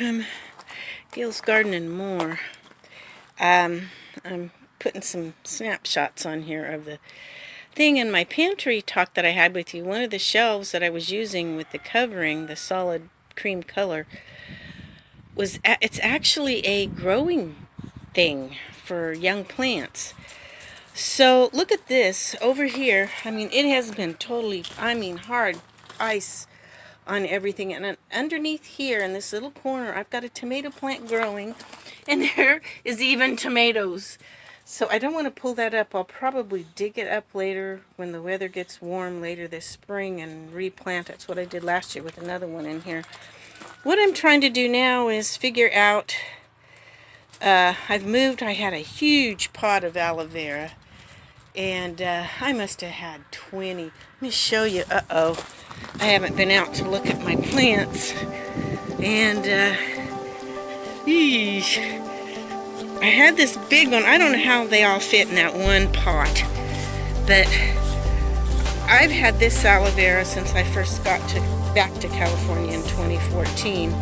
from Gail's Garden and More. I'm putting some snapshots on here of the thing in my pantry talk that I had with you. One of the shelves that I was using with the covering, the solid cream color, it's actually a growing thing for young plants. So look at this over here. I mean, it has been totally, hard ice on everything. And underneath here in this little corner, I've got a tomato plant growing, and there is even tomatoes. So I don't want to pull that up. I'll probably dig it up later when the weather gets warm later this spring and replant it. That's what I did last year with another one in here. What I'm trying to do now is figure out, I've moved, I had a huge pot of aloe vera, and I must have had 20. Let me show you. Uh-oh. I haven't been out to look at my plants. And, yeesh. I had this big one. I don't know how they all fit in that one pot. But I've had this aloe vera since I first got back to California in 2014.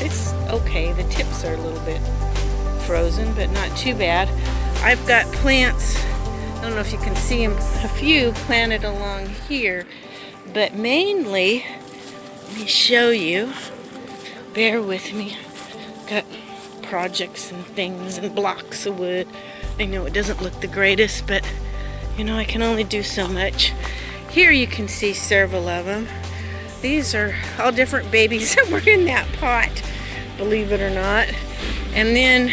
It's okay. The tips are a little bit frozen, but not too bad. I've got plants, I don't know if you can see them, a few planted along here, but mainly, let me show you, bear with me, got projects and things and blocks of wood. I know it doesn't look the greatest, but you know, I can only do so much. Here you can see several of them. These are all different babies that were in that pot, believe it or not. And then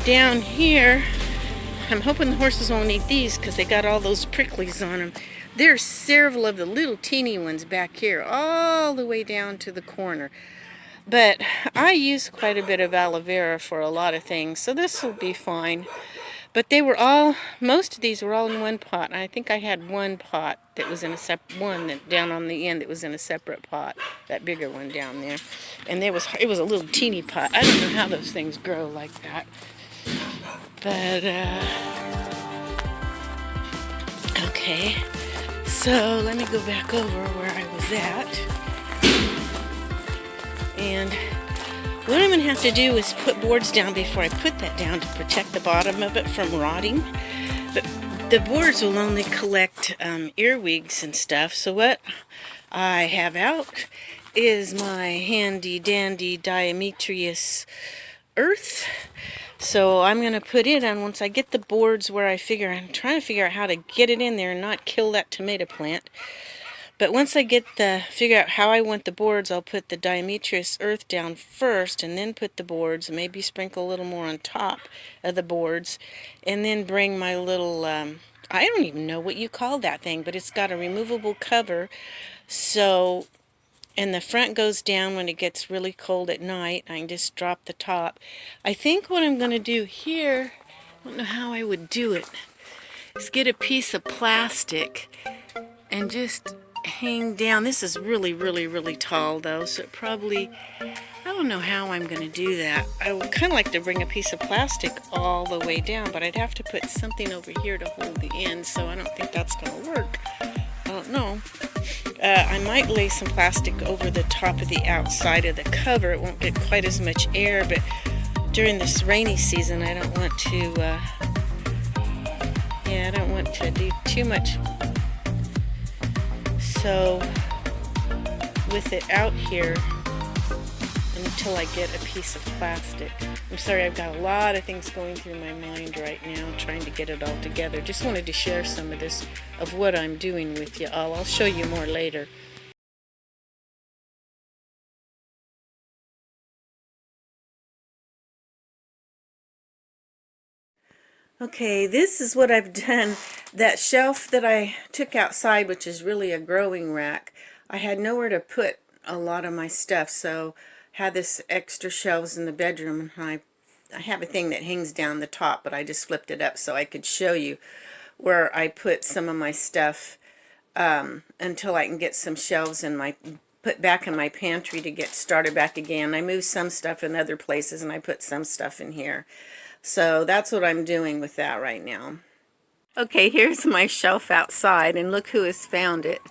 down here, I'm hoping the horses won't eat these because they got all those pricklies on them. There's several of the little teeny ones back here, all the way down to the corner. But I use quite a bit of aloe vera for a lot of things, so this will be fine. But they were all, most of these were all in one pot. I think I had one pot that was in a one that down on the end that was in a separate pot, that bigger one down there. And it was a little teeny pot. I don't know how those things grow like that. But, okay. So let me go back over where I was at. And what I'm going to have to do is put boards down before I put that down to protect the bottom of it from rotting. But the boards will only collect earwigs and stuff. So what I have out is my handy dandy diametrious earth. So I'm going to put it on once I get the boards where I'm trying to figure out how to get it in there and not kill that tomato plant. But once I figure out how I want the boards, I'll put the diametrious earth down first and then put the boards, and maybe sprinkle a little more on top of the boards, and then bring my little, I don't even know what you call that thing, but it's got a removable cover, so, and the front goes down when it gets really cold at night. I can just drop the top. I think what I'm going to do here, I don't know how I would do it, is get a piece of plastic and just hang down. This is really, really, really tall though, so it probably, I don't know how I'm going to do that. I would kind of like to bring a piece of plastic all the way down, but I'd have to put something over here to hold the end, so I don't think that's going to work. I don't know. I might lay some plastic over the top of the outside of the cover. It won't get quite as much air, but during this rainy season I don't want to I don't want to do too much. So with it out here until I get a piece of plastic. I'm sorry, I've got a lot of things going through my mind right now, trying to get it all together. Just wanted to share some of this, of what I'm doing with you all. I'll show you more later. Okay, this is what I've done. That shelf that I took outside, which is really a growing rack, I had nowhere to put a lot of my stuff, so I had this extra shelves in the bedroom, and I have a thing that hangs down the top, but I just flipped it up so I could show you where I put some of my stuff until I can get some shelves put back in my pantry to get started back again. I moved some stuff in other places, and I put some stuff in here. So that's what I'm doing with that right now. Okay, here's my shelf outside, and look who has found it.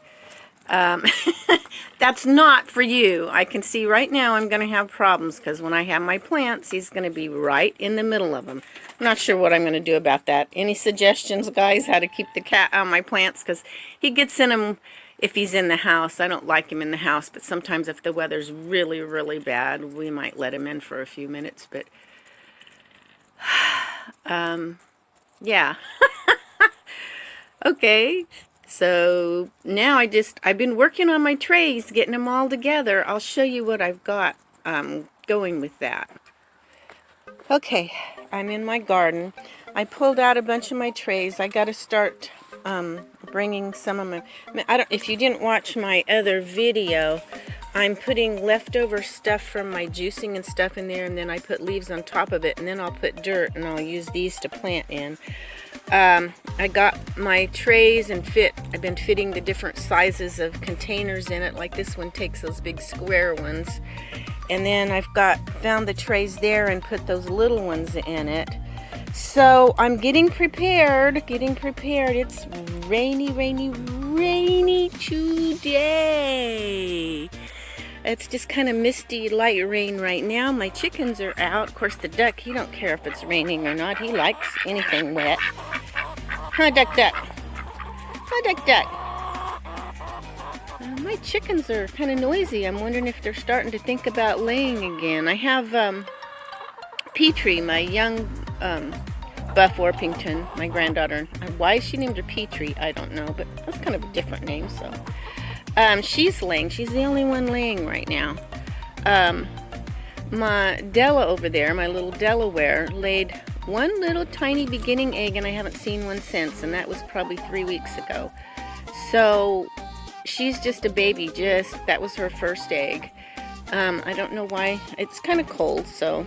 That's not for you. I can see right now I'm going to have problems because when I have my plants, he's going to be right in the middle of them. I'm not sure what I'm going to do about that. Any suggestions, guys, how to keep the cat on my plants? Because he gets in them if he's in the house. I don't like him in the house, but sometimes if the weather's really, really bad, we might let him in for a few minutes. But, yeah. Okay. So now I've been working on my trays, getting them all together. I'll show you what I've got going with that. Okay, I'm in my garden. I pulled out a bunch of my trays. I got to start bringing some of my, if you didn't watch my other video, I'm putting leftover stuff from my juicing and stuff in there, and then I put leaves on top of it, and then I'll put dirt, and I'll use these to plant in. I got my trays and I've been fitting the different sizes of containers in it, like this one takes those big square ones. And then I've found the trays there and put those little ones in it. So I'm getting prepared. It's rainy, rainy, rainy today. It's just kind of misty, light rain right now. My chickens are out. Of course, the duck, he don't care if it's raining or not. He likes anything wet. Huh, duck, duck? Huh, duck, duck? My chickens are kind of noisy. I'm wondering if they're starting to think about laying again. I have Petrie, my young Buff Orpington, my granddaughter. Why she named her Petrie, I don't know, but that's kind of a different name, so... she's laying. She's the only one laying right now. My Della over there, my little Delaware, laid one little tiny beginning egg, and I haven't seen one since, and that was probably 3 weeks ago. So she's just a baby. That was her first egg. I don't know why. It's kind of cold, so.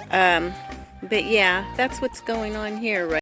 But yeah, that's what's going on here right